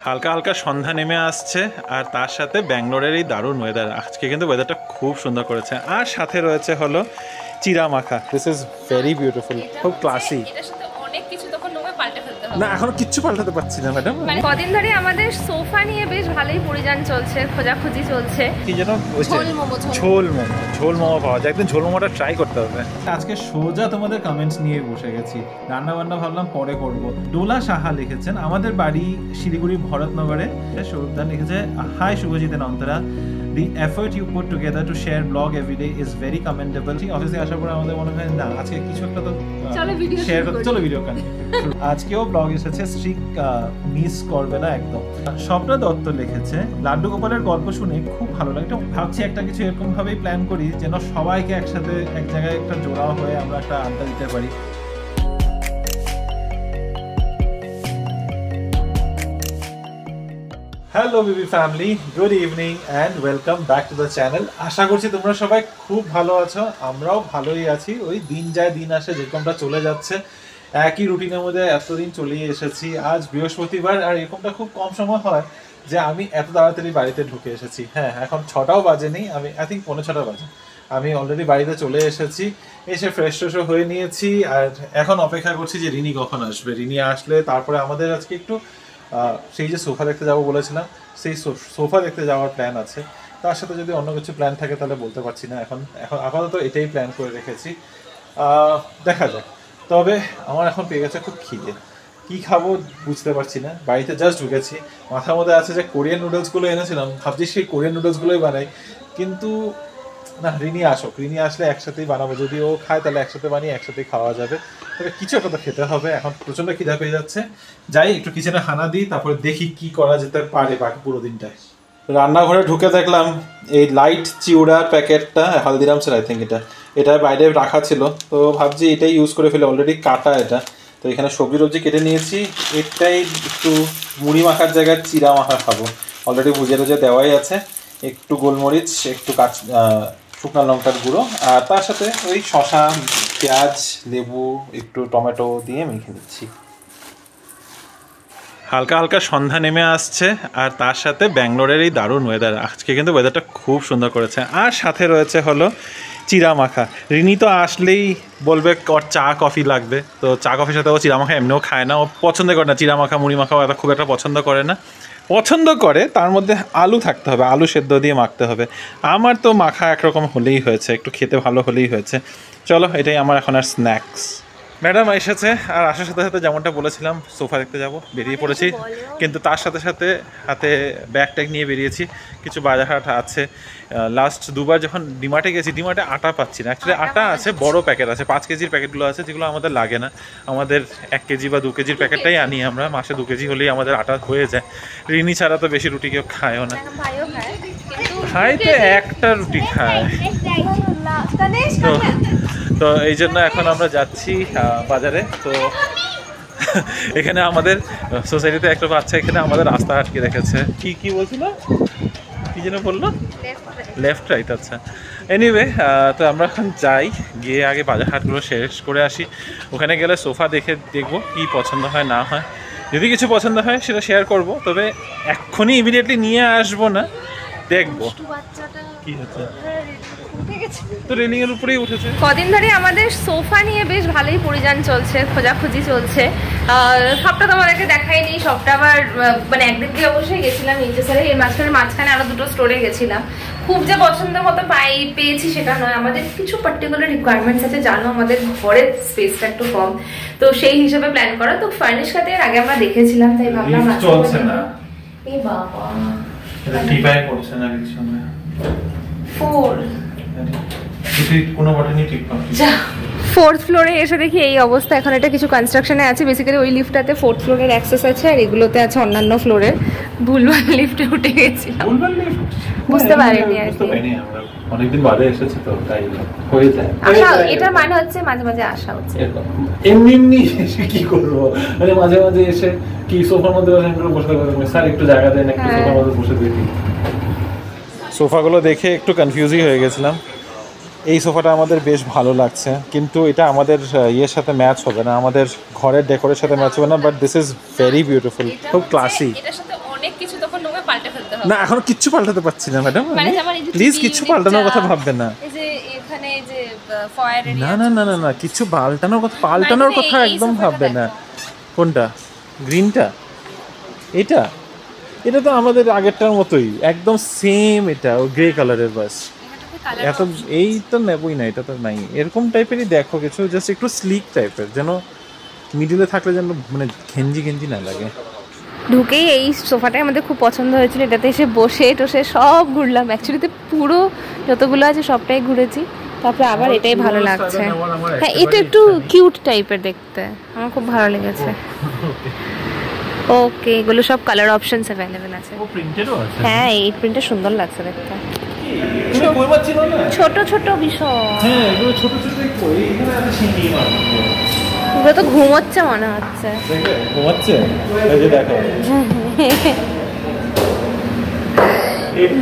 হালকা হালকা সন্ধ্যা নেমে আসছে আর তার সাথে ব্যাঙ্গালোরের এই দারুণ ওয়েদার। আজকে কিন্তু ওয়েদারটা খুব সুন্দর করেছে আর সাথে রয়েছে হলো চিরা মাখা। দিস ইজ ভেরি বিউটিফুল, খুব ক্লাসি। না এখনো কিচ্ছু পাল্টাতে পারছি না ম্যাডাম। মানে কদিন ধরে আমাদের সোফা নিয়ে বেশ ভালোই পরিযান চলছে, খোঁজাখুঁজি চলছে। কি যেন ঝোল মোমো পাওয়া যায়, একদিন ঝোল মোমোটা ট্রাই করতে হবে। আজকে সোজা তোমাদের কমেন্টস নিয়ে বসে গেছি। রান্না বান্না ভাবলাম পরে করব। ডোলা সাহা লিখেছেন আমাদের বাড়ি শিলিগুড়ি ভরতনগরে। সৌরভদান লিখেছে hi Subhajit and Antara, the effort you put together to share blog every day is very commendable. অফিসে আসার পর আমাদের মনে হয় না আজকে কিছু একটা তো শেয়ার করতে, চলো ভিডিও কন্টিনিউ। আজকেও ব্লগ এসেছে, স্ট্রিক মিস করবে না একদম। স্বপ্না দত্ত লিখেছে লাড্ডু গোপালের গল্প শুনে খুব ভালো লাগে। ভাবছি একটা কিছু এরকম ভাবেই প্ল্যান করি যেন সবাইকে একসাথে এক জায়গায় একটা জোড়া হয়ে আমরা একটা আড্ডা দিতে পারি। হ্যালো বিবি family, good evening and welcome back to the channel. আশা করছি তোমরা সবাই খুব ভালো আছো, আমরাও ভালোই আছি। ওই দিন যায় দিন আসে, যেরকমটা চলে যাচ্ছে একই রুটিনের মধ্যে এতদিন চলেই এসেছি। আজ বৃহস্পতিবার আর এরকমটা খুব কম সময় হয় যে আমি এত তাড়াতাড়ি বাড়িতে ঢুকে এসেছি। হ্যাঁ, এখন 6টাও বাজেনি, আমি আই থিঙ্ক 5:45 বাজে। আমি অলরেডি বাড়িতে চলে এসেছি, এসে ফ্রেশ ট্রেশও হয়ে নিয়েছি আর এখন অপেক্ষা করছি যে রিনি কখন আসবে। রিনি আসলে তারপরে আমাদের আজকে একটু সেই যে সোফা দেখতে যাবো বলেছিলাম, সেই সোফা দেখতে যাওয়ার প্ল্যান আছে। তার সাথে যদি অন্য কিছু প্ল্যান থাকে তাহলে বলতে পারছি না। এখন আপাতত এটাই প্ল্যান করে রেখেছি, দেখা যাক। তবে আমার এখন পেয়ে গেছে খুব খিদে, কী খাবো বুঝতে পারছি না। বাড়িতে জাস্ট ঢুকেছি, মাথার মধ্যে আছে যে কোরিয়ান নুডলসগুলো এনেছিলাম, ভাবছি সেই কোরিয়ান নুডলসগুলোই বানাই, কিন্তু না, রিনি আসুক, রিনি আসলে একসাথেই বানাবো। যদি ও খায় তাহলে একসাথে বানিয়ে একসাথেই খাওয়া যাবে। তবে কিছু একটা তো খেতে হবে, এখন প্রচণ্ড খিদা পেয়ে যাচ্ছে। যাই একটু কিচেনে হানা দিই, তারপরে দেখি কি করা যেতে পারে বাকি পুরো দিনটায়। রান্নাঘরে ঢুকে দেখলাম এই লাইট চিউড়ার প্যাকেটটা হালদিরামসের, আই থিঙ্ক এটা বাইরে রাখা ছিল, তো ভাবছি এটাই ইউজ করে ফেলে। অলরেডি কাটা এটা, তো এখানে সবজি টবজি কেটে নিয়েছি। এটাই একটু মুড়ি মাখার জায়গায় চিরা মাখা খাবো। অলরেডি ভুজে টুজে দেওয়াই আছে, একটু গোলমরিচ, একটু শুকনো লঙ্কার গুঁড়ো, আর তার সাথে ওই শসা, পেঁয়াজ, লেবু, একটু টমেটো দিয়ে মেখে দিচ্ছি। হালকা হালকা সন্ধ্যা নেমে আসছে আর তার সাথে ব্যাঙ্গালোরের এই দারুণ ওয়েদার। আজকে কিন্তু ওয়েদারটা খুব সুন্দর করেছে আর সাথে রয়েছে হলো চিরা মাখা। রিনি তো আসলেই বলবে ওর চা কফি লাগবে, তো চা কফির সাথে ও চিরা মাখা এমনিও খায় না, ও পছন্দ করে না। চিরা মাখা মুড়ি মাখাও এত খুব একটা পছন্দ করে না। পছন্দ করে তার মধ্যে আলু থাকতে হবে, আলু সেদ্ধ দিয়ে মাখতে হবে। আমার তো মাখা একরকম হলেই হয়েছে, একটু খেতে ভালো হলেই হয়েছে। চলো, এটাই আমার এখন আর স্ন্যাক্স। ম্যাডাম এসেছে আর আসার সাথে সাথে যেমনটা বলেছিলাম সোফা দেখতে যাব, বেরিয়ে পড়েছি। কিন্তু তার সাথে সাথে হাতে ব্যাগ ট্যাগ নিয়ে বেরিয়েছি, কিছু বাজার হাট আছে। লাস্ট দুবার যখন ডিমার্টে গেছি, ডিমার্টে আটা পাচ্ছি না। অ্যাকচুয়ালি আটা আছে, বড় প্যাকেট আছে, 5 কেজির প্যাকেটগুলো আছে, যেগুলো আমাদের লাগে না। আমাদের 1 কেজি বা 2 কেজির প্যাকেটটাই আনি আমরা, মাসে 2 কেজি হলেই আমাদের আটা হয়ে যায়। রিনি ছাড়া তো বেশি রুটি কেউ খায়ও না। ভাই তো একটা রুটি খায়, তো এই জন্য এখন আমরা যাচ্ছি বাজারে। তো এখানে আমাদের সোসাইটিতে একটা বাচ্চা এখানে আমাদের রাস্তা আটকে রেখেছে। কি বলছিল, কি যেন বললো, লেফট রাইট। আচ্ছা, এনিওয়ে, তো আমরা এখন যাই, গিয়ে আগে বাজার হাটগুলো শেষ করে আসি। ওখানে গেলে সোফা দেখবো কি পছন্দ হয় না হয়। যদি কিছু পছন্দ হয় সেটা শেয়ার করব, তবে এক্ষুনি ইমিডিয়েটলি নিয়ে আসবো না, দেখবো কি হচ্ছে। তো রেলিং এর উপরেই উঠেছে। কদিন ধরে আমাদের সোফা নিয়ে বেশ ভালোই পরিযান চলছে, খোঁজাখুঁজি চলছে। সবটা তোমাদেরকে দেখাইনি, সবটা আবার মানে একদিক দিয়ে অবশ্যই গেছিলাম ইন্টেসারে, এর মাঝখানে আরো 2টো স্টোরে গেছিলাম। খুব যে পছন্দের মতো পেয়েছি সেটা নয়, আমাদের কিছু পার্টিকুলার রিকোয়ারমেন্টস আছে। জানো আমাদের ঘরের স্পেসটা একটু কম, তো সেই হিসেবে প্ল্যান করা। তো ফার্নিশ খাতে এর আগে আমরা দেখেছিলাম, তাই ভাবলাম চলছে না। এই বাবা, এটা টিপাই করছে না কিছু না। 4 কোনো বটনই ঠিক করছে। 4th ফ্লোরে এসে দেখি এই অবস্থা। এখন এটা কিছু কনস্ট্রাকশনে আছে, বেসিক্যালি ওই লিফটটাতে 4th ফ্লোরের অ্যাক্সেস আছে, আর এগুলোতে আছে অন্যান্য ফ্লোরের। ভুলভাল লিফটে উঠে গেছিলাম, ভুলভাল লিফট বুঝতে পারিনি আর কি। অনেকদিন বাদে এসেছে তো তাই হয়ে যায়। আশা, এটার মানে হচ্ছে মাঝে মাঝে আসা হচ্ছে। এমনি এসে কি করবো, মানে মাঝে মাঝে এসে কি সোফার মধ্যে বসে থাকবো, স্যার একটু জায়গা দেন, একটু সোফার মধ্যে বসে দেখি। সোফাগুলো দেখে একটু কনফিউজই হয়ে গেছিলাম। এই সোফাটা আমাদের বেশ ভালো লাগছে, কিন্তু এটা আমাদের ইয়ের সাথে ম্যাচ হবে না, আমাদের ঘরের ডেকোরের সাথে ম্যাচ হবে না। But this is very beautiful, খুব ক্লাসি। অনেক কিছু তখন রুমে পাল্টে ফেলতে হবে। না এখন কিচ্ছু পাল্টাতে পারছি না ম্যাডাম, মানে আমার এই যে প্লিজ কিছু পাল্টানোর কথা ভাববেন না। এই যে এখানে এই যে ফয়ার এরিয়া, না না না না না কিছু পাল্টানোর কথা একদম ভাববে না। কোনটা? গ্রিনটা? এটা এটা তো আমাদের আগেরটার মতোই একদম সেম, এটা ও গ্রে কালারের বাস। এত এই তো নেবই না, এটা তো নাই। এরকম টাইপেরই দেখো কিছু, জাস্ট একটু স্লিক টাইপের, যেন মিডিলে থাকলে যেন মানে ঘেঞ্জি ঘেঞ্জি না লাগে। ঢুকেই এই সোফাটাই আমাদের খুব পছন্দ হয়েছিল, এটাতে এসে বসে টসে সব ঘুরলাম। অ্যাকচুয়ালিতে পুরো যতগুলো আছে সবটাই ঘুরেছি, তারপরে আবার এটাই ভালো লাগছে। হ্যাঁ এটা একটু কিউট টাইপের দেখতে, আমার খুব ভালো লেগেছে। ওকে এগুলো সব কালার অপশনস অ্যাভেলেবেল আছে। ও প্রিন্টেডও আছে। হ্যাঁ এই প্রিন্টটা সুন্দর লাগছে দেখতে। তুমি কই পাচ্ছিল না? ছোট ছোট বিষয়। হ্যাঁ এগুলো ছোট ছোট কই, এখানে এত শিঙি মাছ। এগুলো তো ঘুমোচ্ছে মনে হচ্ছে। দেখো ঘুমাচ্ছে, এই যে দেখো।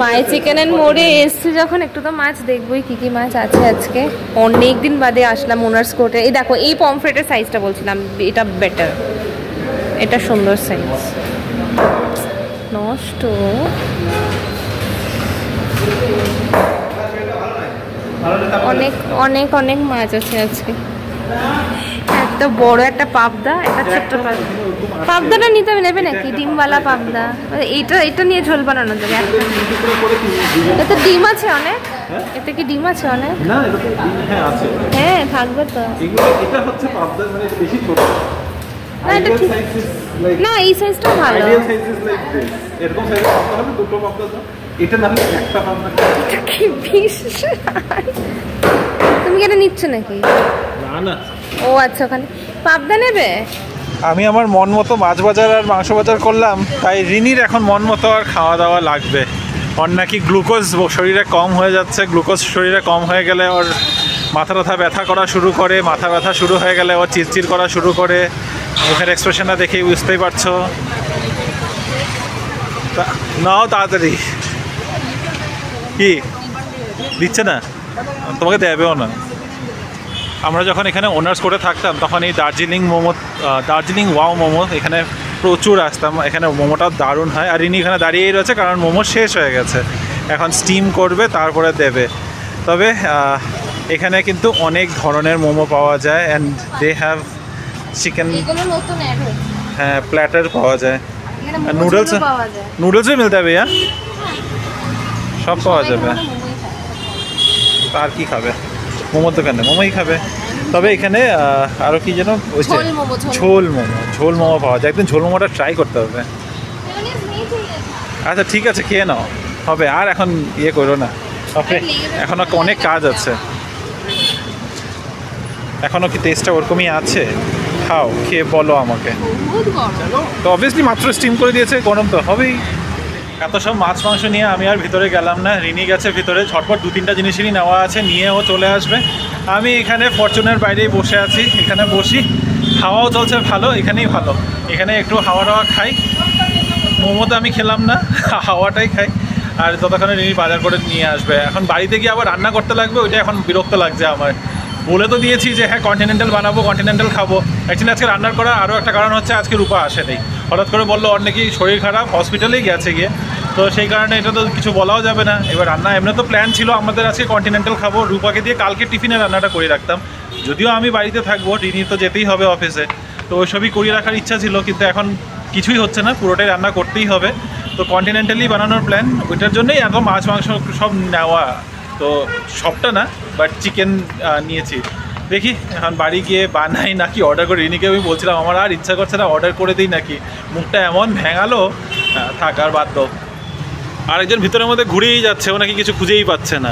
মাই চিকেন এন্ড মোড়ে এসছি যখন একটু তো মাছ দেখবোই, কি কি মাছ আছে আজকে। অনেক দিন বাদে আসলাম ওনার্স কোর্টে। এই দেখো এই পমফ্রেটের সাইজটা বলছিলাম, এটা বেটার, এটা সুন্দর সাইজ। নষ্ট অনেক অনেক অনেক মাছ আছে আজকে। একটা বড় একটা পাবদা, একটা ছোট্ট পাবদা। পাবদাটা নিতে নেবে নাকি? ডিমওয়ালা পাবদা, এইটা এটা নিয়ে ঝোল বানানো যাবে। এতে ডিম আছে অনেক, এতে কি ডিম আছে অনেক? না এটা তো হ্যাঁ আছে, হ্যাঁ থাকবে তো। এগুলো এটা হচ্ছে পাবদা, মানে বেশি ছোট না এটা ঠিক না, এই সাইজটা ভালো। Ideal size is like this. এরকম সাইজের পাবদা হবে, দুটো পাবদা দাও। এটা না হলে একটা পাবদা। কি বিশাল! তুমি কি এটা নিচ্ছ নাকি? না না ও আচ্ছা, ওখানে পাবদা নেবে। আমি আমার মন মতো মাছ বাজার আর মাংস বাজার করলাম, তাই রিনির এখন মন মতো আর খাওয়া দাওয়া লাগবে। ওর নাকি গ্লুকোজ শরীরে কম হয়ে যাচ্ছে, গ্লুকোজ শরীরে কম হয়ে গেলে ওর মাথা ব্যথা করা শুরু করে, মাথা ব্যথা শুরু হয়ে গেলে ও চিরচির করা শুরু করে। মুখের এক্সপ্রেশনটা দেখেই বুঝতেই পারছো। নাও তাড়াতাড়ি। কি দিচ্ছে না? তোমাকে দেবেও না। আমরা যখন এখানে ওনার্স করে থাকতাম তখন এই দার্জিলিং ওয়াও মোমো এখানে প্রচুর আসতাম। এখানে মোমোটাও দারুণ হয়। আর ইনি এখানে দাঁড়িয়েই রয়েছে কারণ মোমো শেষ হয়ে গেছে, এখন স্টিম করবে তারপরে দেবে। তবে এখানে কিন্তু অনেক ধরনের মোমো পাওয়া যায়, অ্যান্ড দে হ্যাভ চিকেন, হ্যাঁ প্ল্যাটার পাওয়া যায়, নুডলসও মিলতে হবে। সব পাওয়া যাবে। আর কি খাবে? মোমোর দোকানে মোমোই খাবে। তবে এখানে আরও কি যেন ঝোল মোমো পাওয়া যায়। একদিন ঝোল মোমোটা ট্রাই করতে হবে। আচ্ছা ঠিক আছে, খেয়ে নাও হবে। আর এখন ইয়ে করো না, এখনো অনেক কাজ আছে। এখনো কি টেস্টটা ওরকমই আছে? খাও, খেয়ে বলো আমাকে। তো অবভিয়াসলি মাত্র স্টিম করে দিয়েছে, গরম তো হবেই। এত সব মাছ মাংস নিয়ে আমি আর ভিতরে গেলাম না। রিনি গেছে ভিতরে, ঝটপট 2-3টা জিনিসই নেওয়া আছে, নিয়ে ও চলে আসবে। আমি এখানে ফরচুনের বাইরেই বসে আছি, এখানে বসি, হাওয়াও চলছে ভালো, এখানেই ভালো। এখানে একটু হাওয়া খাই। মোমোতে আমি খেলাম না, হাওয়াটাই খাই। আর ততক্ষণে রিনি বাজার করে নিয়ে আসবে। এখন বাড়িতে গিয়ে আবার রান্না করতে লাগবে, ওইটা এখন বিরক্ত লাগছে আমার। বলে তো দিয়েছি যে হ্যাঁ কন্টিনেন্টাল বানাবো, কন্টিনেন্টাল খাবো। অ্যাকচুয়ালি আজকে রান্নার করা আরও একটা কারণ হচ্ছে, আজকে রূপা আসেনি। হঠাৎ করে বললো ওর নাকি শরীর খারাপ, হসপিটালেই গেছে গিয়ে। তো সেই কারণে এটা তো কিছু বলাও যাবে না। এবার রান্না এমনি তো প্ল্যান ছিল আমাদের আজকে কন্টিনেন্টাল খাবো। রূপাকে দিয়ে কালকে টিফিনে রান্নাটা করে রাখতাম, যদিও আমি বাড়িতে থাকবো, রিনি তো যেতেই হবে অফিসে। তো ওইসবই করিয়ে রাখার ইচ্ছা ছিল, কিন্তু এখন কিছুই হচ্ছে না, পুরোটাই রান্না করতেই হবে। তো কন্টিনেন্টালি বানানোর প্ল্যান, ওইটার জন্যই এত মাছ মাংস সব নেওয়া। তো সবটা না, বাট চিকেন নিয়েছি। দেখি এখন বাড়ি গিয়ে বানাই নাকি অর্ডার করে। রিনিকে আমি বলছিলাম আমার আর ইচ্ছা করছে না, অর্ডার করে দিই নাকি। মুখটা এমন ভেঙালো, থাক আর বাদ দাও। আরেকজন ভিতরের মধ্যে ঘুরেই যাচ্ছে, ও নাকি কিছু খুঁজেই পাচ্ছে না।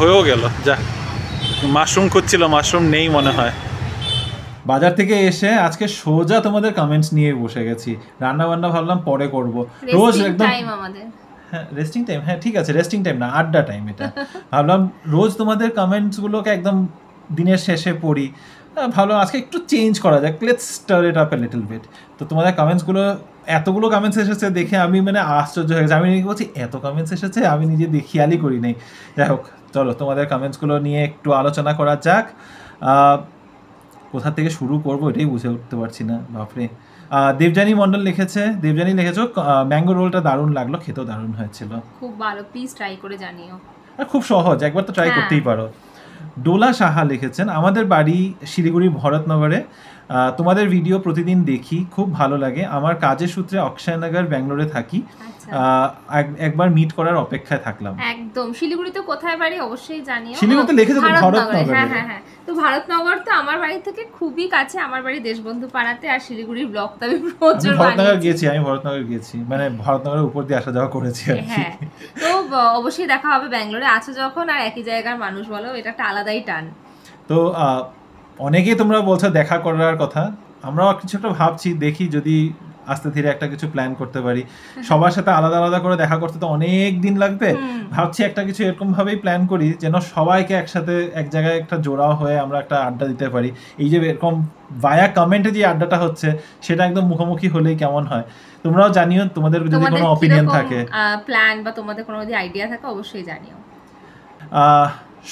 হয়েও গেল, যা মাশরুম খুঁজছিল, মাশরুম নেই মনে হয়। বাজার থেকে এসে আজকে সোজা তোমাদের কমেন্টস নিয়ে বসে গেছি। রান্না বান্না ভাবলাম পরে করব। রোজ একদম হ্যাঁ রেস্টিং টাইম, হ্যাঁ ঠিক আছে রেস্টিং টাইম না, আড্ডা টাইম এটা। ভাবলাম রোজ তোমাদের কমেন্টসগুলোকে একদম দিনের শেষে পড়ি, ভালো আজকে একটু চেঞ্জ করা যাক, let's start it up a little bit. তো তোমাদের কমেন্টসগুলো, এতগুলো কমেন্টস এসেছে দেখে আমি মানে আশ্চর্য হয়ে গেছে। আমি বলছি এত কমেন্টস এসেছে, আমি নিজে খেয়ালই করি নাই। যাই হোক, চলো তোমাদের কমেন্টসগুলো নিয়ে একটু আলোচনা করা যাক। কোথা থেকে শুরু করবো এটাই বুঝে উঠতে পারছি না, বাপরে। দেবযানী মণ্ডল লিখেছে, দেবযানী লিখেছো ম্যাঙ্গো রোলটা দারুণ লাগলো, খেতেও দারুণ হয়েছিল। খুব ভালো, প্লিজ ট্রাই করে জানিও। আর খুব সহজ, একবার তো ট্রাই করতেই পারো। ডোলা সাহা লিখেছেন, আমাদের বাড়ি শিলিগুড়ির ভরতনগরে, তোমাদের ভিডিও প্রতিদিন দেখি, খুব ভালো লাগে। আমার কাজের সূত্রে অক্ষয়নগর ব্যাঙ্গালোরে থাকি, একবার মিট করার অপেক্ষায় থাকলাম। একদম, শিলিগুড়িতে কোথায় বাড়ি অবশ্যই জানিও। শিলিগুড়িতে লিখেছে তো ভরতনগর। হ্যাঁ, তো ভরতনগর তো আমার বাড়ি থেকে খুবই কাছে, আমার বাড়ি দেশবন্ধু পাড়াতে, আর শিলিগুড়ির ব্লক তো আমি প্রচুর ভরতনগর গিয়েছি, আমি ভরতনগর গিয়েছি, মানে ভরতনগরের উপর দিয়ে আসা যাওয়া করেছি। হ্যাঁ, তো অবশ্যই দেখা হবে ব্যাঙ্গালোরে আছো যখন, আর একই জায়গার মানুষ বলো, এটা একটা আলাদাই টান। তো অনেকেই তোমরা বলছো দেখা করার কথা, আমরাও কিছু একটা ভাবছি, দেখি যদি আস্তে ধীরে একটা কিছু প্ল্যান করতে পারি। সবার সাথে আলাদা আলাদা করে দেখা করতে তো অনেক দিন লাগবে, ভাবছি একটা কিছু এরকম ভাবেই প্ল্যান করি যেন সবাইকে একসাথে এক জায়গায় একটা জোড়া হয়ে আমরা একটা আড্ডা দিতে পারি। এই যে এরকম ভায়া কমেন্টে যে আড্ডাটা হচ্ছে সেটা একদম মুখোমুখি হলেই কেমন হয়। তোমরাও জানিও তোমাদের যদি কোনো অপিনিয়ন থাকে, প্ল্যান বা তোমাদের কোনো যদি আইডিয়া থাকে অবশ্যই জানিও।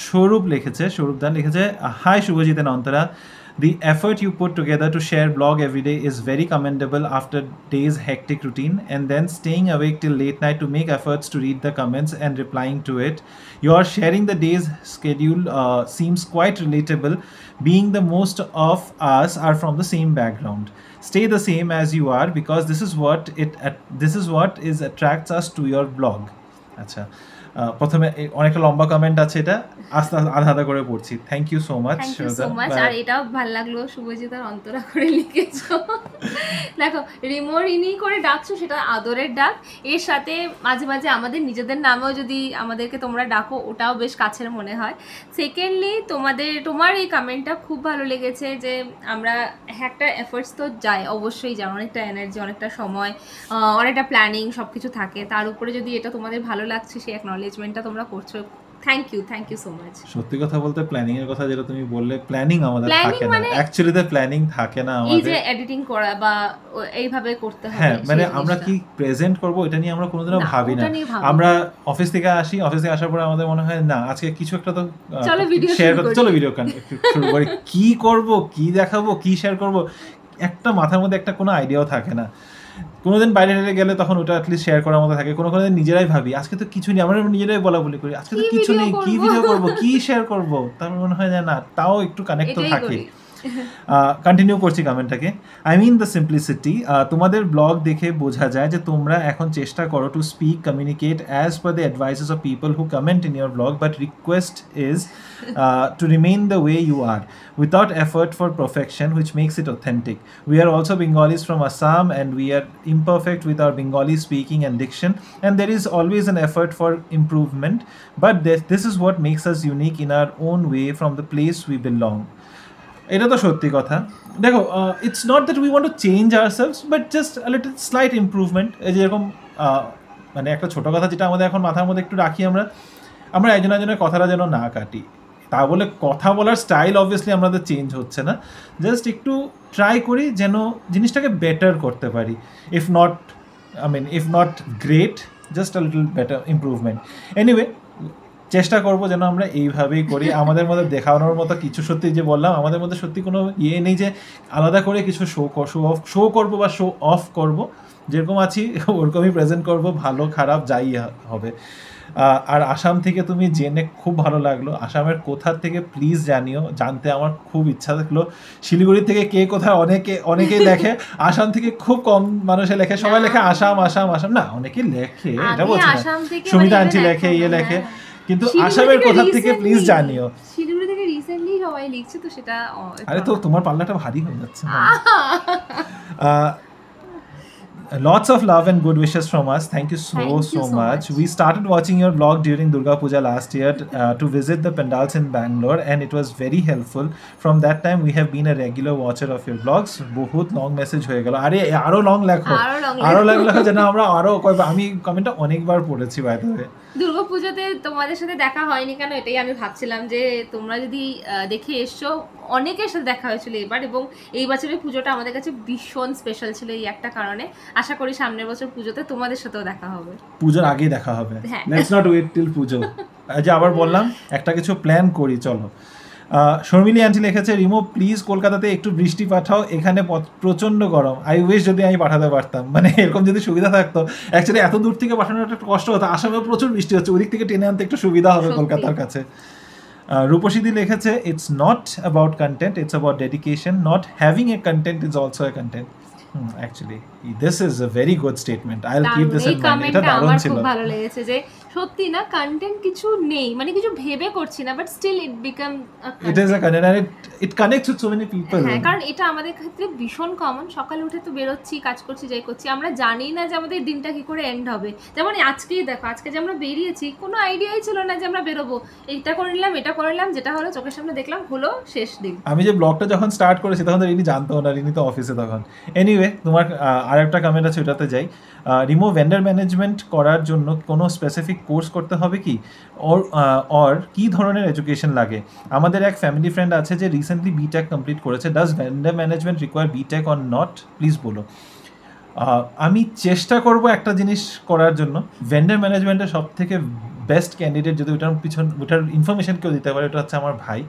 স্বরূপ লিখেছে, স্বরূপদান লিখেছে, hi Subhajit and Antara, the effort you put together to share blog every day is very commendable after days hectic routine, and then staying awake till late night to make efforts to read the comments and replying to it. Your sharing the day's schedule seems quite relatable, being the most of us are from the same background. Stay the same as you are, because this is what attracts us to your blog. আচ্ছা, প্রথমে অনেকটা লম্বা comment আছে, এটা আস্তে আধা আধা করে পড়ছি। Thank you so much. আর এটাও ভালো লাগলো শুভজিৎ আর অন্তরা করে লিখেছো। দেখো রিমোরিনি করে ডাকছো, সেটা আদরের ডাক, এর সাথে মাঝে মাঝে আমাদের নিজেদের নামেও যদি আমাদেরকে তোমরা ডাকো ওটাও বেশ কাছের মনে হয়। সেকেন্ডলি তোমার এই কমেন্টটা খুব ভালো লেগেছে, যে আমরা একটা এফোর্টস তো যায়, অবশ্যই যায়, অনেকটা এনার্জি, অনেকটা সময়, অনেকটা প্ল্যানিং সব কিছু থাকে, তার উপরে যদি এটা তোমাদের ভালো লাগছে সেই অ্যাকনলেজমেন্টটা তোমরা করছো, থ্যাংক ইউ সো মাচ। সত্যি কথা বলতে প্ল্যানিং এর কথা যেটা তুমি বললে, প্ল্যানিং আমাদের থাকে না, অ্যাকচুয়ালি তে প্ল্যানিং থাকে না আমাদের, এই যে এডিটিং করা বা এইভাবে করতে হবে। হ্যাঁ, মানে আমরা কি প্রেজেন্ট করব এটা নিয়ে আমরা কোনোদিনও ভাবি না। আমরা অফিস থেকে আসার পরে আমাদের মনে হয় না আজকে কিছু একটা তো শেয়ার করতে, চলো ভিডিও শুরু করি, কি করব, কি দেখাবো, কি শেয়ার করব, একটা মাথার মধ্যে একটা কোনো আইডিয়াও থাকে না। কোনোদিন বাইরে গেলে তখন ওটা অ্যাটলিস্ট শেয়ার করার মতো থাকে, কোনো দিন নিজেরাই ভাবি আজকে তো কিছু নেই, আমরা নিজেরাই বলা বলি করি আজকে তো কিছু নেই, কি ভিডিও করব, কি শেয়ার করব, তার মনে হয় না তাও একটু কানেক্ট তো থাকে। কন্টিনিউ করছি কমেন্টটাকে। আই মিন দ্য সিম্পলিসিটি, তোমাদের ব্লগ দেখে বোঝা যায় যে তোমরা এখন চেষ্টা করো to speak, communicate as per the advises of people who comment in your blog, but request is to remain the way you are without effort for perfection, which makes it authentic. We are also Bengalis from Assam, and we are imperfect with our Bengali speaking and diction, and there is always an effort for improvement, but this is what makes us unique in our own way from the place we belong. এটা তো সত্যি কথা। দেখো, it's not that we want to change ourselves, but just a little slight improvement. এই যেরকম মানে একটা ছোটো কথা যেটা আমাদের এখন মাথার মধ্যে একটু রাখি, আমরা একজনের কথাটা যেন না কাটি, তা বলে কথা বলার স্টাইল অবভিয়াসলি আমাদের চেঞ্জ হচ্ছে না, জাস্ট একটু ট্রাই করি যেন জিনিসটাকে বেটার করতে পারি। If not great, just a little better improvement. Anyway, চেষ্টা করবো যেন আমরা এইভাবেই করি। আমাদের মধ্যে দেখানোর মতো কিছু, সত্যি যে বললাম, আমাদের মধ্যে সত্যি কোনো ইয়ে নেই যে আলাদা করে কিছু শো করবো বা শো অফ করবো। যেরকম আছি ওরকমই প্রেজেন্ট করবো, ভালো খারাপ যাই হবে। আর আসাম থেকে তুমি জেনে খুব ভালো লাগলো। আসামের কোথার থেকে প্লিজ জানিও, জানতে আমার খুব ইচ্ছা থাকলো। শিলিগুড়ি থেকে কে কোথায় অনেকেই লেখে, আসাম থেকে খুব কম মানুষে লেখে, সবাই লেখে আসাম আসাম আসাম, না অনেকেই লেখে, এটা বলছি না, সুমিতা আন্টি লেখে, লেখে, কিন্তু আসামের কোথা থেকে প্লিজ জানিও। শিলিগুড়ি থেকে রিসেন্টলি সবাই লিখছে, তো সেটা আরে তো তোমার পাল্লাটা ভারী হয়ে যাচ্ছে। Lots of love and good wishes from us. Thank you so much. We started watching your vlog during Durga Puja last year to visit the pandals in Bangalore, and it was very helpful. From that time we have been a regular watcher of your vlogs. বহুত long message হয়ে গেল। আরে আরো long লেখো, আরো লেখো যেন আমরা আরো আমি কমেন্টটা অনেকবার পড়েছি বাই দ্য ওয়ে। দুর্গাপূজাতে তোমাদের সাথে দেখা হয়নি কেন, এটাই আমি ভাবছিলাম, যে তোমরা যদি দেখে এসছো, অনেকের সাথে দেখা হয়েছিল এবার, এবং এই বছরের পুজোটা আমাদের কাছে ভীষণ স্পেশাল ছিল এই একটা কারণে। আশা করি সামনের বছর পুজোতে তোমাদের সাথেও দেখা হবে, পুজোর আগে দেখা হবে। লেটস নট ওয়েট টিল পুজো। যে আবার বললাম একটা কিছু প্ল্যান করি, চলো। শর্মিলি আন্টি লিখেছে, রিমো প্লিজ কলকাতাতে একটু বৃষ্টি পাঠাও, এখানে প্রচণ্ড গরম। আই উইশ যদি আমি পাঠাতে পারতাম, মানে এরকম যদি সুবিধা থাকতো। অ্যাকচুয়ালি এত দূর থেকে পাঠানোর একটা কষ্ট হতো, আসামেও প্রচুর বৃষ্টি হচ্ছে, ওদিক থেকে টেনে আনতে একটু সুবিধা হবে কলকাতার কাছে। রূপসীদি লিখেছে, it's not about content, it's about dedication, not having a content is also a content. Actually, this is a very good statement. I'll keep this in mind. এটা দারুণ ছিল, খুব ভালো লেগেছে যে সত্যি না কন্টেন্ট কিছু নেই, মানে কিছু ভেবে করছি না, but still it become it is a content and it connects with so many people. হ্যাঁ, কারণ এটা আমাদের ক্ষেত্রে ভীষণ কমন। সকালে উঠে তো বেরোচ্ছি, কাজ করছি, যাই করছি, আমরা জানি না যে আমাদের দিনটা কি করে এন্ড হবে। যেমন আজকেই দেখো, আজকে যে আমরা বেরিয়েছি, কোনো আইডিয়াই ছিল না যে আমরা বেরোবো, এটা করে নিলাম, এটা করে নিলাম, যেটা হলো চোখের সামনে দেখলাম, হলো শেষ দিন। আমি যে ব্লগটা যখন স্টার্ট করেছি তখন তো রিনি জানতো না, রিনি তো অফিসে তখন। এনিওয়ে, তোমার আরেকটা কমেন্ট আছে, ওটাতে যাই। রিমো, ভেন্ডার ম্যানেজমেন্ট করার জন্য কোনো স্পেসিফিক কোর্স করতে হবে কি, অর কি ধরনের এডুকেশন লাগে? আমাদের এক ফ্যামিলি ফ্রেন্ড আছে যে রিসেন্টলি বিটেক কমপ্লিট করেছে। Does vendor management require BTech or not? Please বলো। আমি চেষ্টা করব একটা জিনিস করার জন্য। ভেন্ডার ম্যানেজমেন্টের সব থেকে বেস্ট ক্যান্ডিডেট যদি ওটার ইনফরমেশন কেউ দিতে পারে, ওটা হচ্ছে আমার ভাই।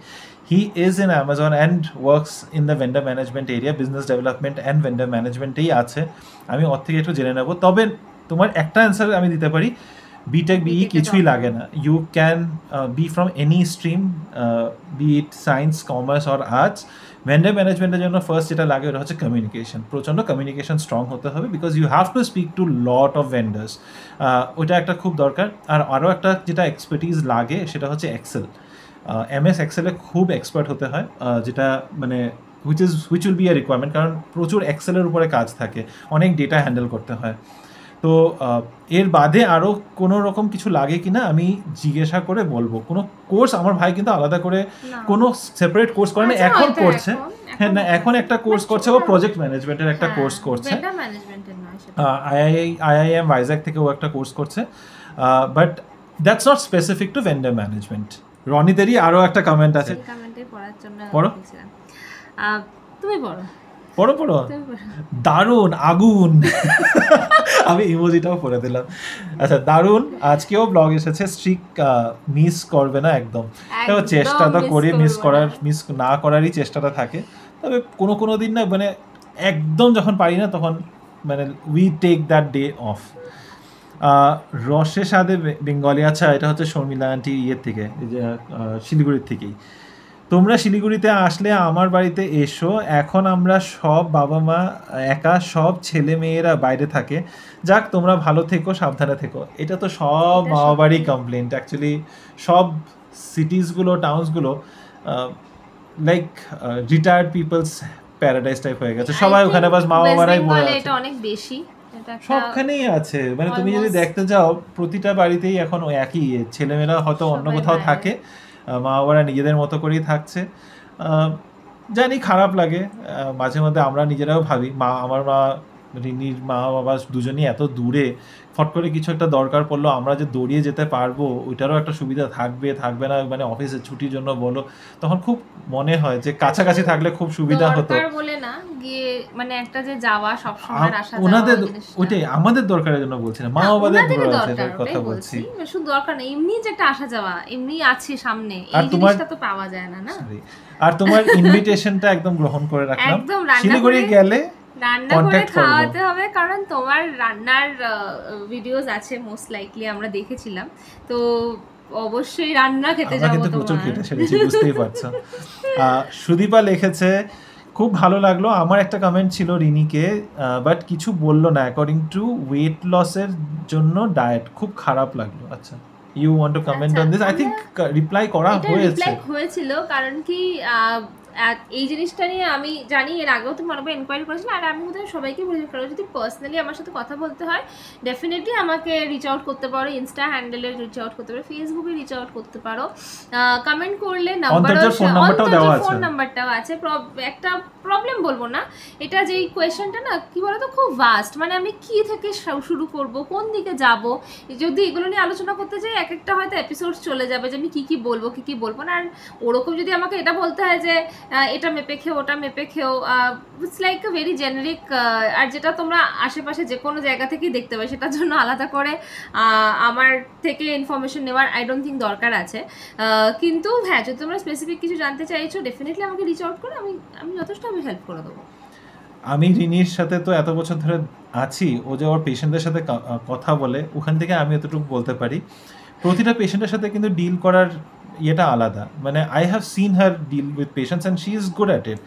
He is in Amazon and works in the vendor management area, business development and vendor ম্যানেজমেন্টেই আছে। আমি ওর থেকে একটু জেনে নেব। তবে তোমার একটা অ্যান্সার আমি দিতে পারি, বিটেক বিই কিছুই লাগে না। You can be from any stream, be it science, commerce or arts. Vendor ম্যানেজমেন্টের জন্য ফার্স্ট যেটা লাগে ওটা হচ্ছে কমিউনিকেশন। প্রচণ্ড কমিউনিকেশন স্ট্রং হতে হবে, because you have to speak to lot of vendors. ওইটা একটা খুব দরকার। আর আরও একটা যেটা এক্সপার্টিজ লাগে সেটা হচ্ছে এক্সেল। MS এক্সেলে খুব এক্সপার্ট হতে হয়, যেটা মানে which will B A requirement, কারণ প্রচুর এক্সেলের উপরে কাজ থাকে, অনেক ডেটা হ্যান্ডেল করতে হয়। তো এর বাদে আরও কোনো রকম কিছু লাগে কি না আমি জিজ্ঞাসা করে বলবো। কোনো কোর্স আমার ভাই কিন্তু আলাদা করে কোনো সেপারেট কোর্স করে না, এখন করছে। হ্যাঁ, না এখন একটা কোর্স করছে, ও প্রজেক্ট ম্যানেজমেন্টের একটা কোর্স করছে। IIM ভাইজ্যাক থেকে ও একটা কোর্স করছে, but that's not specific to vendor management. রনিদেরই আরও একটা কমেন্ট আছে, পড়ো। তুমি পড়ো। পড়ো পড়ো, দারুণ আগুন। আমি ইমোজিটাও পড়ে দিলাম। আচ্ছা, দারুণ। আজকেও ব্লগ এসেছে, স্ট্রিক মিস করবে না একদম। চেষ্টা তো করি মিস না করারই চেষ্টাটা থাকে। তবে কোনো দিন না, মানে একদম যখন পারি না তখন মানে we take that day off. রসে সাদে বেঙ্গলি, আচ্ছা এটা হচ্ছে শর্মিলা আন্টি ইয়ের থেকে, শিলিগুড়ির থেকেই। তোমরা শিলিগুড়িতে আসলে আমার বাড়িতে এসো, এখন আমরা সব বাবা মা একা, সব ছেলে মেয়েরা বাইরে থাকে। যাক, তোমরা ভালো থেকো, সাবধানে থেকো। এটা তো সব মামা বাড়ি কমপ্লেন্ট অ্যাকচুয়ালি। সব সিটিসগুলো, টাউন্সগুলো like retired peoples paradise type হয়ে গেছে। সবাই ওখানে বাস মামা বাড়াই বলে আছে, এটা অনেক বেশি, সবখানেই আছে। মানে তুমি যদি দেখতে যাও প্রতিটা বাড়িতেই এখন ওই একই, ছেলেমেয়েরা হয়তো অন্য কোথাও থাকে, মা বাবারা নিজেদের মতো করেই থাকছে। জানি খারাপ লাগে মাঝে মধ্যে, আমরা নিজেরাও ভাবি। আমার মা, রিনির মা বাবা দুজনেই এত দূরে, ফট করে কিছু একটা দরকার পড়লো আমরা যে দৌড়িয়ে যেতে পারবো, ওইটারও একটা সুবিধা থাকবে না, মানে অফিসের ছুটির জন্য বলো, তখন খুব মনে হয় যে কাছাকাছি থাকলে খুব সুবিধা হতো। বলে না গিয়ে মানে একটা যে যাওয়া সব সময় আসা, ওনাদের ওইটাই আমাদের দরকারের জন্য বলছি না, মা বাবাদের দরকারের কথা বলছি। শুধু দরকার না, এমনি যে একটা আসা যাওয়া এমনি আছে সামনে, এই জিনিসটা তো পাওয়া যায় না। আর তোমার ইনভিটেশনটা একদম গ্রহণ করে রাখলাম, শিলিগুড়ি গেলে রান্না করে খাওয়াতে হবে, কারণ তোমার রান্নার ভিডিওস আছে মোস্ট লাইকলি, আমরা দেখেছিলাম। তো অবশ্যই রান্না খেতে যাবো। কিন্তু প্রচুর খেতে সেরেছি, বুঝতেই পারছো। সুদীপা লিখেছে, খুব ভালো লাগলো। আমার একটা কমেন্ট ছিল রিনিকে, বাট কিছু বললো না, অ্যাকর্ডিং টু ওয়েট লসের জন্য ডায়েট, খুব খারাপ লাগলো। আচ্ছা, you want to comment on this? I think reply করা হয়েছিল, কারণ কি এই জিনিসটা নিয়ে আমি জানি এর আগেও তুমি অনেকবার এনকোয়ারি করেছিল, আর আমি বোধহয় সবাইকে বলি, কারণ যদি পার্সোনালি আমার সাথে কথা বলতে হয় ডেফিনেটলি আমাকে রিচ আউট করতে পারো, ইনস্টা হ্যান্ডেলে রিচ আউট করতে পারো, ফেসবুকে রিচ আউট করতে পারো, কমেন্ট করলে ফোন নাম্বারটাও আছে। একটা প্রবলেম বলবো না, এটা যে কোয়েশ্চেনটা না কি বলতো খুব ভাস্ট, মানে আমি কি থেকে শুরু করব, কোন দিকে যাব, যদি এগুলো নিয়ে আলোচনা করতে যাই এক একটা হয়তো এপিসোড চলে যাবে যে আমি কি বলবো না। আর ওরকম যদি আমাকে এটা বলতে হয় যে এটা মেপে খেও ওটা মেপে খেও, it's like a very generic. আর যেটা তোমরা আশেপাশে যে কোনো জায়গা থেকেই দেখতে পাবে, সেটার জন্য আলাদা করে আমার থেকে ইনফরমেশন নেওয়ার আই ডোন্ট থিঙ্ক দরকার আছে। কিন্তু হ্যাঁ, যদি তোমরা স্পেসিফিক কিছু জানতে চাইছো ডেফিনেটলি আমাকে রিচ আউট করো, আমি যথেষ্ট আমি হেল্প করে দেবো। আমি রিনির সাথে তো এত বছর ধরে আছি, ও যে ওর পেশেন্টদের সাথে কথা বলে, ওখান থেকে আমি এতটুকু বলতে পারি প্রতিটা পেশেন্টের সাথে কিন্তু ডিল করার ইয়েটা আলাদা। মানে I have seen her deal with patients and she is good at it.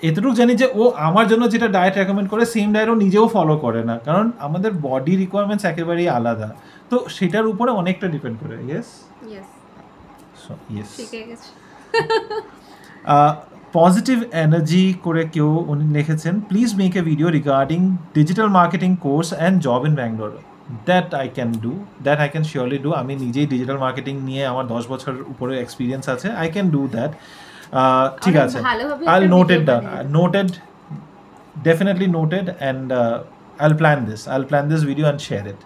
এতটুকু জানি যে ও আমার জন্য যেটা ডায়েট রেকমেন্ড করে সেম ডায়েট ও নিজেও ফলো করে না, কারণ আমাদের বডি রিকোয়ারমেন্টস একেবারেই আলাদা, তো সেটার উপরে অনেকটা ডিপেন্ড করে। ইয়েস ইয়েস পজিটিভ এনার্জি করে কেউ উনি লিখেছেন, please make a video regarding digital marketing course and job in Bangalore. That I can do, that I can surely do. আমি নিজেই ডিজিটাল মার্কেটিং নিয়ে আমার 10 বছর উপরে এক্সপিরিয়েন্স আছে, আই ক্যান ডু দ্যাট। ঠিক আছে, I will note it down, noted, definitely noted, and I will plan this video and share it.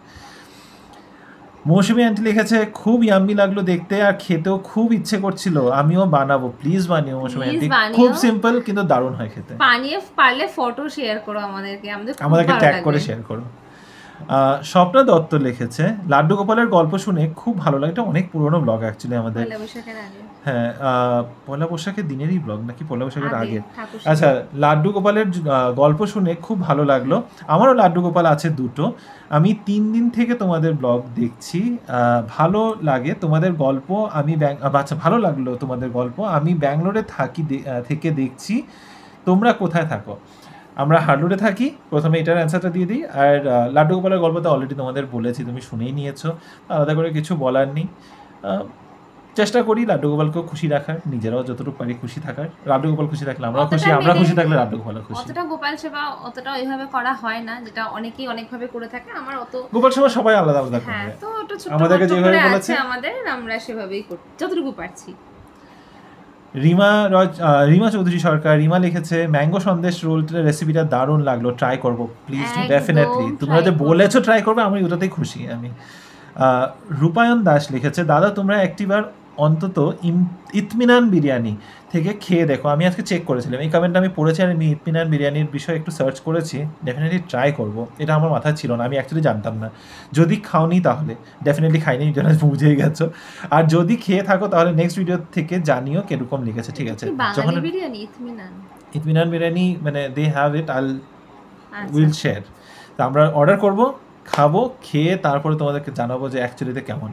Moushumi aunty লিখেছে, খুব ইয়াম্মি লাগলো দেখতে আর খেতেও খুব ইচ্ছে করছিল, আমিও বানাবো, প্লিজ বানিও মৌসুমী আন্টি, খুব সিম্পল কিন্তু দারুণ হয় খেতে। বানিয়ে পারলে ফটো শেয়ার করো আমাদেরকে ট্যাগ করে শেয়ার করো। স্বপ্না দত্ত লিখেছে, লাড্ডু গোপালের গল্প শুনে খুব ভালো লাগে। এটা অনেক পুরনো ব্লগ অ্যাকচুয়ালি আমাদের। হ্যাঁ, পয়লা বৈশাখের দিনেরই ব্লগ নাকি পয়লা বৈশাখের আগে? আচ্ছা, লাড্ডু গোপালের গল্প শুনে খুব ভালো লাগলো। আমারও লাড্ডু গোপাল আছে দুটো। আমি 3 দিন থেকে তোমাদের ব্লগ দেখছি, ভালো লাগে তোমাদের গল্প। আচ্ছা, ভালো লাগলো তোমাদের গল্প। আমি ব্যাঙ্গালোরে থেকে দেখছি। তোমরা কোথায় থাকো? আমরা হার্ডউডে থাকি। প্রথমে এটার অ্যান্সারটা দিয়ে দিই। আর লাড্ডু গোপালের গল্পটা অলরেডি তোমাদের বলেছি, তুমি শুনেই নিয়েছো, আলাদা করে কিছু বলার নেই। চেষ্টা করি লাড্ডু গোপালকেও খুশি রাখার, নিজেরাও যতটুকু পারি খুশি থাকার। লাড্ডু গোপাল খুশি থাকলে আমরা খুশি, আমরা খুশি থাকলে লাড্ডু গোপালও খুশি। অতটা গোপাল সেবা অতটা ওইভাবে করা হয় না, যেটা অনেকেই অনেকভাবে করে থাকে। আমার অত গোপাল সেবা সবাই আলাদা আলাদা করে। হ্যাঁ, তো ওটা ছোট আমাদেরকে যেভাবে বলেছে আমরা সেভাবেই করি যতটুকু পারছি। রিমা চৌধুরী সরকার, রিমা লিখেছে, ম্যাঙ্গো সন্দেশ রোলটার রেসিপিটা দারুণ লাগলো, ট্রাই করবো, প্লিজ ডু, ডেফিনেটলি। তোমরা যে বলেছো ট্রাই করবে, আমি ওটাতেই খুশি। আমি রূপায়ণ দাস লিখেছে, দাদা তোমরা একটিবার অন্তত ইতমিনান বিরিয়ানি থেকে খেয়ে দেখো। আমি আজকে চেক করেছিলাম, এই কমেন্টটা আমি পড়েছি, আর আমি ইতমিনান বিরিয়ানির বিষয়ে একটু সার্চ করেছি। ডেফিনেটলি ট্রাই করবো, এটা আমার মাথায় ছিল না, আমি অ্যাকচুয়ালি জানতাম না। যদি খাওনি তাহলে ডেফিনেটলি খাইনি, জন্য বুঝেই গেছো। আর যদি খেয়ে থাকো তাহলে নেক্সট ভিডিও থেকে জানিও কিরকম লিখেছে, ঠিক আছে? যখন ইতমিনান বিরিয়ানি মানে they have it, I will share. তা আমরা অর্ডার করবো, খাবো, খেয়ে তারপরে তোমাদেরকে জানাবো যে অ্যাকচুয়ালিতে কেমন।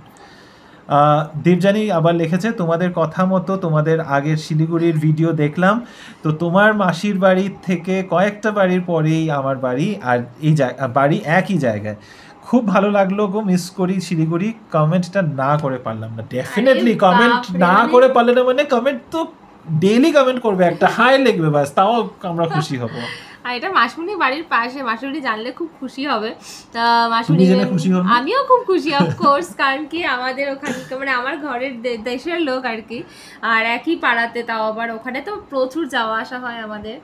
দেবজানি আবার লিখেছে, তোমাদের কথা মতো তোমাদের আগের শিলিগুড়ির ভিডিও দেখলাম, তো তোমার মাসির বাড়ি থেকে কয়েকটা বাড়ির পরেই আমার বাড়ি, আর এই বাড়ি একই জায়গায়। খুব ভালো লাগলো গো, মিস করি শিলিগুড়ি। কমেন্টটা না করে পারলাম না। ডেফিনেটলি কমেন্ট না করে পারলে না, মানে কমেন্ট তো ডেইলি কমেন্ট করবে, একটা হাই লিখবে, বাস, তাও আমরা খুশি হব। আর এটা মাসুনি বাড়ির পাশে, মাসুনি জানলে খুব খুশি হবে। মাসুনি খুশি হবে, আমিও খুব খুশি অফকোর্স, কারণ কি আমাদের ওখানে মানে আমার ঘরের দেশের লোক আর কি, আর একই পাড়াতে, তাও আবার ওখানে তো প্রচুর যাওয়া আসা হয় আমাদের।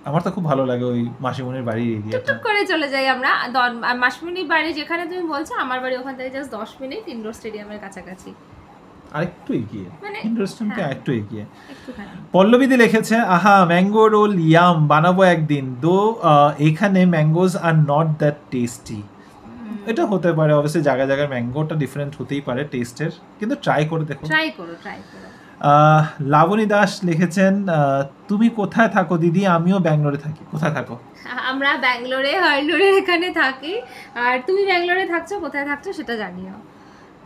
আমার তো খুব ভালো লাগে ওই মাসিমণির বাড়ির এরিয়াটা, টুকটুক করে চলে যাই আমরা। মাসিমণির বাড়ি যেখানে তুমি বলছো, আমার বাড়ি ওখান থেকে জাস্ট 10 মিনিট, ইনডোর স্টেডিয়ামের কাছাকাছি, আরেকটু এগিয়ে, ইনডোর স্টেডিয়াম থেকে আরেকটু এগিয়ে। পল্লবীদি লিখেছে, আহা ম্যাঙ্গো রোল ইয়াম, বানাবো একদিন, দো এখানে mangoes are not that tasty. এটা হতে পারে, অবশ্যই জায়গায় জায়গায় ম্যাঙ্গোটা ডিফারেন্ট হতেই পারে টেস্টের, কিন্তু ট্রাই করে দেখো, ট্রাই করো। লাবণী দাস লিখেছেন, তুমি কোথায় থাকো দিদি? আমিও ব্যাঙ্গালোরে থাকি। কোথায় থাকো? আমরা ব্যাঙ্গালোরে, হার্ডউডের এখানে থাকি। আর তুমি ব্যাঙ্গালোরে থাকছো, কোথায় থাকছো সেটা জানিও।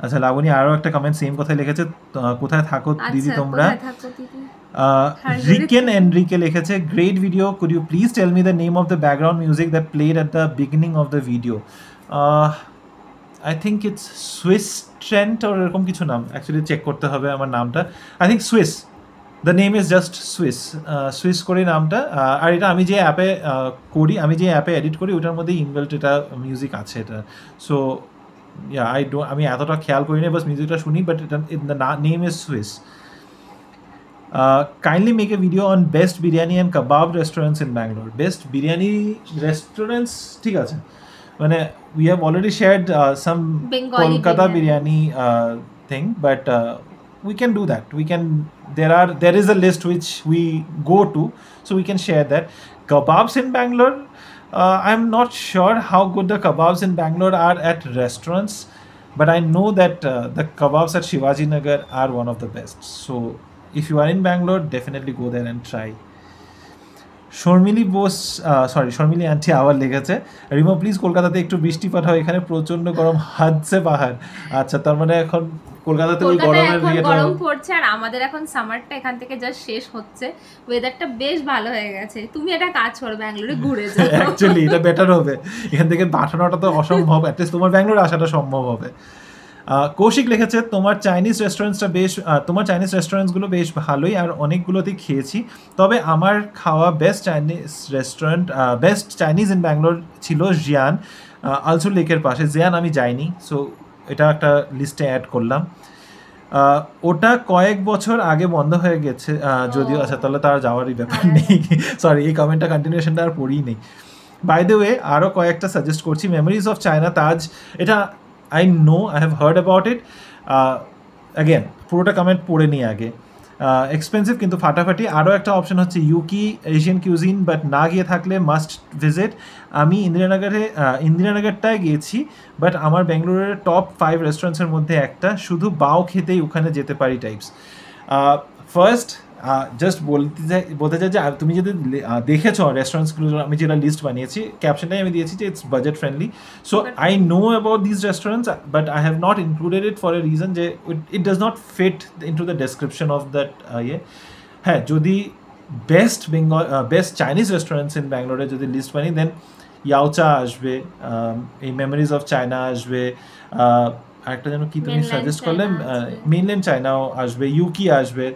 আচ্ছা, লাবণী আরো একটা কমেন্ট সেম কথাই লিখেছে, কোথায় থাকো দিদি তোমরা? রিকেন এনরিকে লিখেছে, great video, could you please tell me the name of the background music that played at the beginning of the video? I think it's Swiss Trent or এরকম কিছু নাম, অ্যাকচুয়ালি চেক করতে হবে আমার নামটা। I think Swiss, the name is just Swiss করে নামটা। আর এটা আমি যে অ্যাপে করি, আমি যে অ্যাপে এডিট করি, ওটার মধ্যে ইনবিল্ট এটা মিউজিক আছে এটা। সো আমি এতটা খেয়াল করি না, বাস মিউজিকটা শুনি, but the name is Swiss. Kindly make a video on best biryani and kebab restaurants in Bangalore. Best biryani restaurants, ঠিক আছে, মানে we have already shared some Kolkata biryani thing, but we can do that. There is a list which we go to, so we can share that. Kebabs in Bangalore, I'm not sure how good the kebabs in Bangalore are at restaurants, but I know that the kebabs at Shivaji Nagar are one of the best. So if you are in Bangalore, definitely go there and try. Sharmili Bose Sharmili aunty আবার লেগেছে, Rimo please কলকাতাতে একটু বৃষ্টি পাঠাও, এখানে প্রচন্ড গরম, হাদছে পাহাড়। আচ্ছা, তার মানে এখন কলকাতাতে ওই গরমের গরম পড়ছে, আর আমাদের এখন সামারটা এখান থেকে জাস্ট শেষ হচ্ছে, ওয়েদারটা বেশ ভালো হয়ে গেছে। তুমি একটা কাজ করো, ব্যাঙ্গালোরে ঘুরে যাও। অ্যাকচুয়ালি এটা বেটার হবে, এখান থেকে পাঠানোটা তো অসম্ভব, অ্যাটলিস্ট তোমার ব্যাঙ্গালোরে আসাটা সম্ভব হবে। কৌশিক লিখেছে তোমার চাইনিজ রেস্টুরেন্টসগুলো বেশ ভালোই, আর অনেকগুলোতেই খেয়েছি, তবে আমার খাওয়া বেস্ট চাইনিজ ইন ব্যাঙ্গালোর ছিল জিয়ান, আলসুর লেকের পাশে। জিয়ান আমি যাইনি, সো এটা একটা লিস্টে অ্যাড করলাম। ওটা কয়েক বছর আগে বন্ধ হয়ে গেছে যদিও। আচ্ছা, তাহলে তার যাওয়ারই ব্যাপার নেই, সরি এই কমেন্টটা কন্টিনিউশনটা আর পড়িই নেই। বাই দ্য ওয়ে আরও কয়েকটা সাজেস্ট করছি। মেমোরিজ অফ চায়না তাজ, এটা I know, I have heard about it. Again, পুরোটা কমেন্ট পড়ে নিই আগে। এক্সপেন্সিভ কিন্তু ফাটাফাটি। আরও একটা অপশন হচ্ছে ইউকি এশিয়ান কিউজিন, বাট না গিয়ে থাকলে মাস্ট ভিজিট। আমি ইন্দিরানগরটায় গিয়েছি, বাট আমার বেঙ্গালুরুর টপ 5 রেস্টুরেন্টসের মধ্যে একটা, শুধু বাও খেতেই ওখানে যেতে পারি টাইপস। ফার্স্ট জাস্ট বলতে চাই যে তুমি যদি দেখেছো রেস্টুরেন্টসগুলো, আমি যেটা লিস্ট বানিয়েছি ক্যাপশনটাই আমি দিয়েছি যে it's budget friendly. So I know about this restaurants, but I have not included it for a reason যে it does not fit into the description of that ইয়ে। হ্যাঁ, যদি বেস্ট চাইনিজ রেস্টুরেন্টস ইন ব্যাঙ্গালোরে যদি list বানি, দেন ইয়াওচা আসবে, এই memories of China আসবে, আরেকটা যেন কি তুমি সাজেস্ট করলে, মেইনল্যান্ড চায়নাও আসবে, ইউকি আসবে,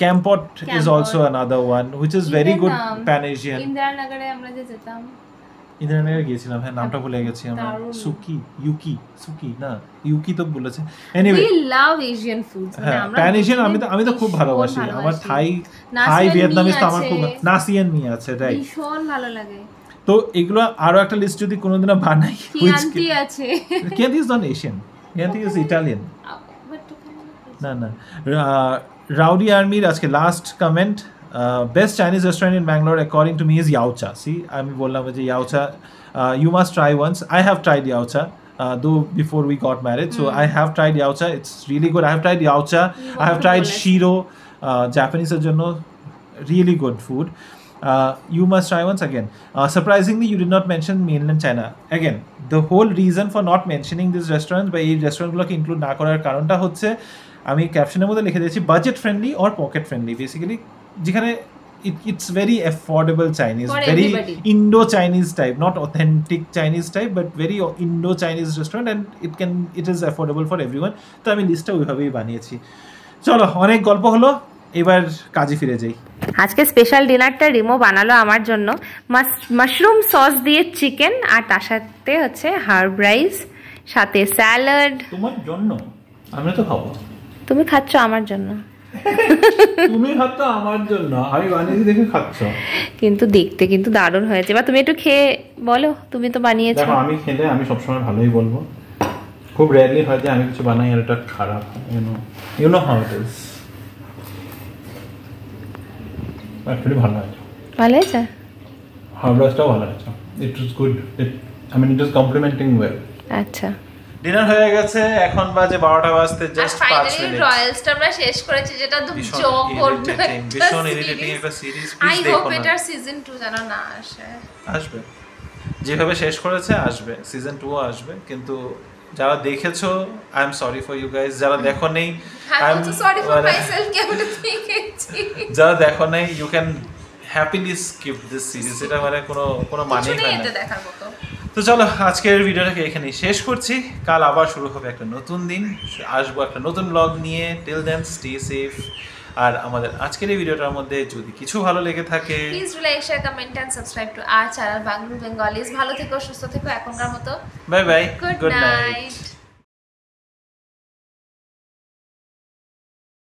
Kampot is also another one which is very good pan Asian. ইন্দিরানগরে আমরা যে যেতাম, ইন্দিরানগরে গিয়েছিলাম, হ্যাঁ নামটা ভুলে গেছি আমরা, সুকি না ইউকি তো বলেছে। Anyway, we love Asian foods, মানে আমরা প্যান এশিয়ান আমি তো খুব ভালোবাসি। আমার থাই ভিয়েতনামিজ তো আমার খুব, নাসিয়ান মি আছে, রাইট, ভীষণ ভালো লাগে। তো এগুলো আরো একটা লিস্ট যদি কোনোদিন বানাই, কিয়ান্তি আছে, Chianti is not Asian, Chianti is Italian. না রাউডি আর্মির আজকে last comment, best Chinese restaurant in Bangalore according to me is Yauatcha. See আমি বললাম যে Yauatcha you must try once. I have tried Yauatcha though before we got married, so I have tried yaocha, it's really good. I have tried yaocha, I have tried shiro, Japanese এর জন্য really good food. You must try once again. Surprisingly, you did not mention mainland China. Again, the whole reason for not mentioning these restaurants বা এই রেস্টুরেন্টগুলোকে include না করার কারণটা হচ্ছে, আমি ক্যাপশনের মধ্যে লিখে দিয়েছি budget friendly or pocket friendly, basically যেখানে it's very affordable Chinese, very Indo-Chinese type, not authentic Chinese type, but very Indo-Chinese restaurant, and it is affordable for everyone. তো আমি লিস্টটা ওইভাবেই বানিয়েছি। চলো, অনেক গল্প হলো, এবার কাজে ফিরে যাই। আজকে স্পেশাল ডিনারটা রিমো বানালো আমার জন্য, মাশরুম সস দিয়ে চিকেন, আর তার সাথে হচ্ছে হার্ব রাইস, সাথে স্যালাড। তোমার জন্য? আমি তো খাবো। তুমি খাচ্ছ আমার জন্য? তুমি খাচ্ছ আমার জন্য, আমি বানিয়েছি দেখে খাচ্ছ। কিন্তু দেখতে কিন্তু দারুণ হয়েছে। বা তুমি একটু খেয়ে বলো, তুমি তো বানিয়েছো। দেখো, আমি খেলে আমি সবসময় ভালোই বলবো, খুব রেয়ারলি হয় যে আমি কিছু বানাই আর এটা খারাপ। You know how it is. Actually ভালো হয়েছে। ভালো হয়েছে? হার্বরাসটাও ভালো হয়েছে। It is good, it is complimenting well. আচ্ছা, ডিনার হয়ে গেছে, এখন বাজে 12টা বাজতে জাস্ট 5 মিনিট। ফাইনালি রয়্যালসটা আমরা শেষ করেছি, যেটা ভীষণ ইরিটেটিং একটা সিরিজ। প্লিজ দেখো না। আই হোপ এটার সিজন 2 যেন না আসে। আসবে, যেভাবে শেষ করেছে আসবে, সিজন 2 আসবে, কিন্তু যারা দেখেছো I am sorry for you guys, যারা দেখো নেই I am sorry for myself কে আমি দেখেছি, যারা দেখো নেই you can happily skip this series, এটা মানে কোনো মানেই হয় না দেখার মতো। তো চলো, আজকের ভিডিওটাকে এখানেই শেষ করছি। কাল আবার শুরু হবে একটা নতুন দিন, আসবো একটা নতুন ব্লগ নিয়ে। Till then stay safe. আর আমাদের আজকের এই ভিডিওটার মধ্যে যদি কিছু ভালো লেগে থাকে, please do like, share, comment and subscribe to our channel Banglu Bengalis. ভালো থেকো, সুস্থ থেকো এখনকার মতো। Bye bye, good night.